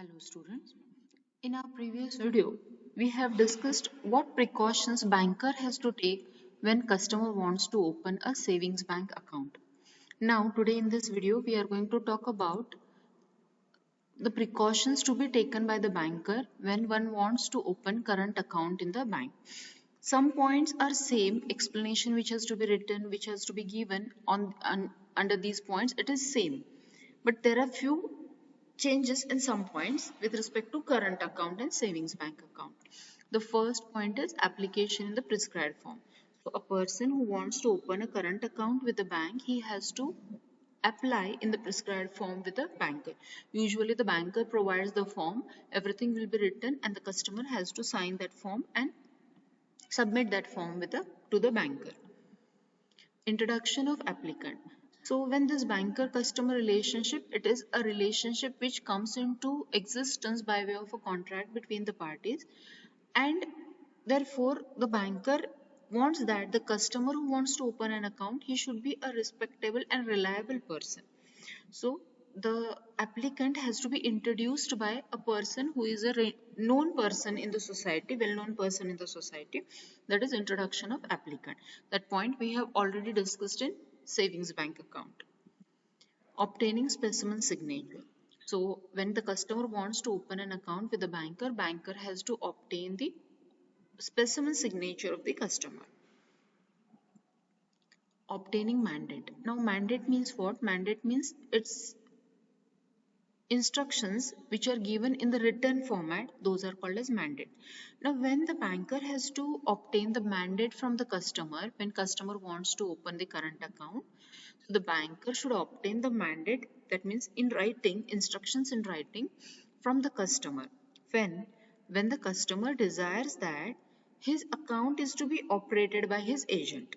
Hello students. In our previous video, we have discussed what precautions banker has to take when customer wants to open a savings bank account. Now today in this video, we are going to talk about the precautions to be taken by the banker when one wants to open current account in the bank. Some points are same, explanation which has to be written, which has to be given under these points, it is same. But there are few changes in some points with respect to current account and savings bank account. The first point is application in the prescribed form. So a person who wants to open a current account with the bank, he has to apply in the prescribed form with the banker. Usually the banker provides the form, everything will be written and the customer has to sign that form and submit that form to the banker. Introduction of applicant. So when this banker customer relationship, it is a relationship which comes into existence by way of a contract between the parties, and therefore the banker wants that the customer who wants to open an account, he should be a respectable and reliable person. So the applicant has to be introduced by a person who is a known person in the society, well-known person in the society. That is introduction of applicant. That point we have already discussed in savings bank account. Obtaining specimen signature. So when the customer wants to open an account with the banker, banker has to obtain the specimen signature of the customer. Obtaining mandate. Now mandate means what? Mandate means it's instructions which are given in the written format, those are called as mandate. Now when the banker has to obtain the mandate from the customer, when customer wants to open the current account, so the banker should obtain the mandate, that means in writing, instructions in writing from the customer. When the customer desires that his account is to be operated by his agent.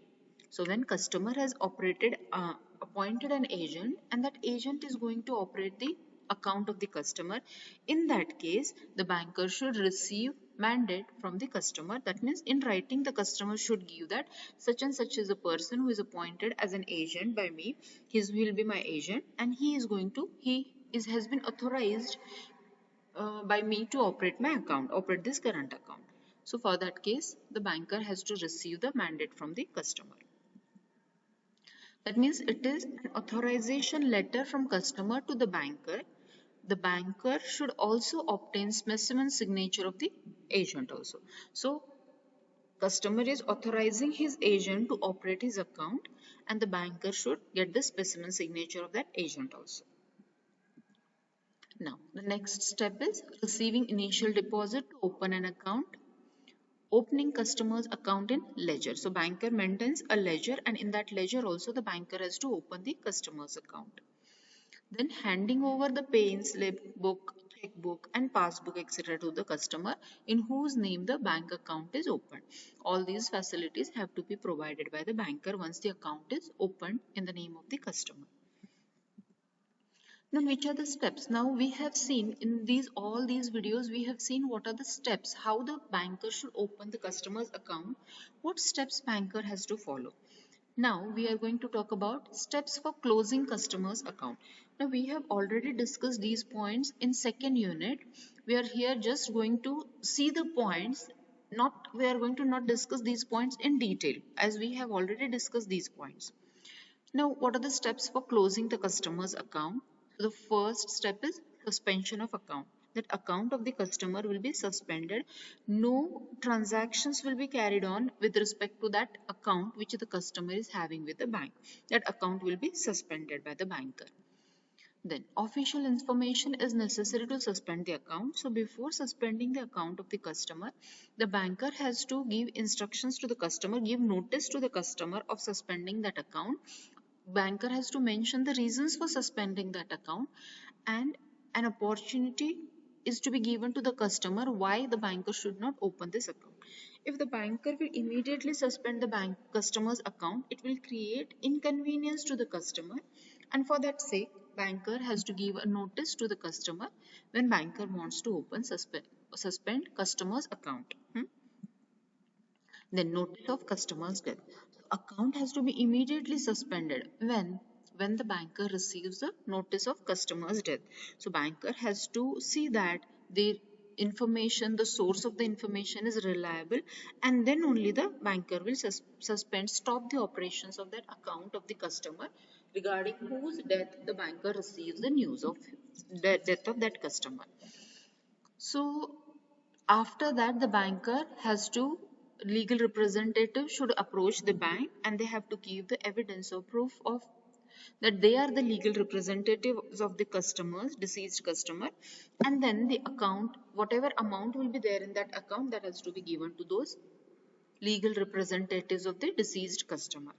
So when customer has appointed an agent and that agent is going to operate the account of the customer, in that case the banker should receive mandate from the customer. That means in writing the customer should give that such and such is a person who is appointed as an agent by me. He will be my agent and has been authorized by me to operate this current account. So for that case, the banker has to receive the mandate from the customer. That means it is an authorization letter from customer to the banker. The banker should also obtain specimen signature of the agent also. So customer is authorizing his agent to operate his account and the banker should get the specimen signature of that agent also. Now the next step is receiving initial deposit to open an account. Opening customer's account in ledger. So banker maintains a ledger and in that ledger also the banker has to open the customer's account. Then handing over the pay-in slip, book, checkbook and passbook etc. to the customer in whose name the bank account is opened. All these facilities have to be provided by the banker once the account is opened in the name of the customer. Then which are the steps? Now we have seen in all these videos, we have seen what are the steps, how the banker should open the customer's account, what steps banker has to follow. Now we are going to talk about steps for closing customer's account. Now we have already discussed these points in second unit. We are here just going to see the points, we are going to not discuss these points in detail as we have already discussed these points. Now, what are the steps for closing the customer's account? So the first step is suspension of account. That account of the customer will be suspended. No transactions will be carried on with respect to that account which the customer is having with the bank. That account will be suspended by the banker. Then official information is necessary to suspend the account. So before suspending the account of the customer, the banker has to give instructions to the customer, give notice to the customer of suspending that account. Banker has to mention the reasons for suspending that account and an opportunity is to be given to the customer why the banker should not open this account. If the banker will immediately suspend the customer's account, it will create inconvenience to the customer, and for that sake banker has to give a notice to the customer when banker wants to suspend customer's account. Then notice of customer's death. Account has to be immediately suspended when when the banker receives the notice of customer's death. So banker has to see that the information, the source of the information is reliable, and then only the banker will suspend, stop the operations of that account of the customer regarding whose death the banker receives the news of the death of that customer. So after that, the banker has to, legal representative should approach the bank and they have to give the evidence or proof of that they are the legal representatives of the customers, deceased customer, and then the account, whatever amount will be there in that account, that has to be given to those legal representatives of the deceased customer.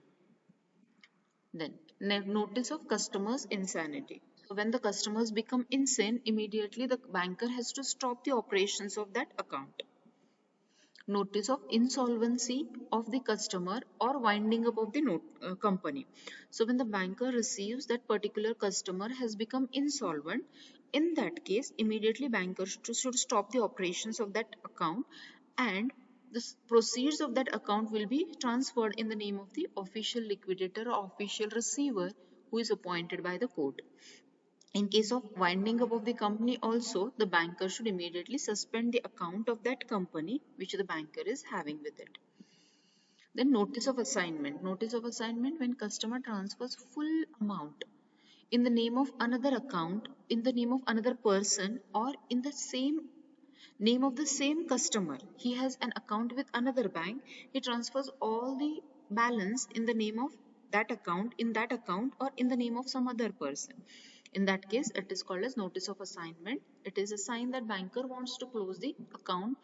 Then, notice of customer's insanity. So when the customers become insane, immediately the banker has to stop the operations of that account. Notice of insolvency of the customer or winding up of the company. So when the banker receives that particular customer has become insolvent, in that case, immediately banker should stop the operations of that account, and the proceeds of that account will be transferred in the name of the official liquidator or official receiver who is appointed by the court. In case of winding up of the company also, the banker should immediately suspend the account of that company which the banker is having with it. Then notice of assignment. Notice of assignment when customer transfers full amount in the name of another account, in the name of another person, or in the same name of the same customer. He has an account with another bank. He transfers all the balance in the name of that account, in that account, or in the name of some other person. In that case, it is called as notice of assignment. It is a sign that banker wants to close the account,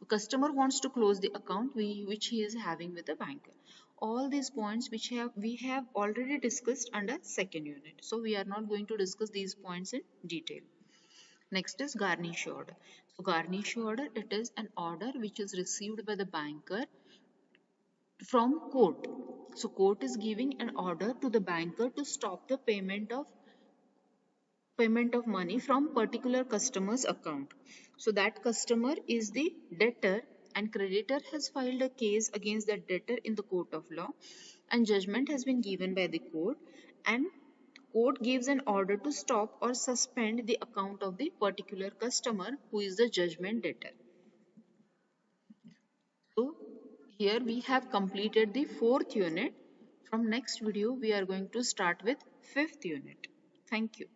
customer wants to close the account which he is having with the banker. All these points which we have already discussed under second unit. So we are not going to discuss these points in detail. Next is garnish order. So garnish order, it is an order which is received by the banker from court. So court is giving an order to the banker to stop the payment of money from particular customer's account. So that customer is the debtor and creditor has filed a case against that debtor in the court of law, and judgment has been given by the court, and court gives an order to stop or suspend the account of the particular customer who is the judgment debtor. So here we have completed the fourth unit. From next video we are going to start with fifth unit. Thank you.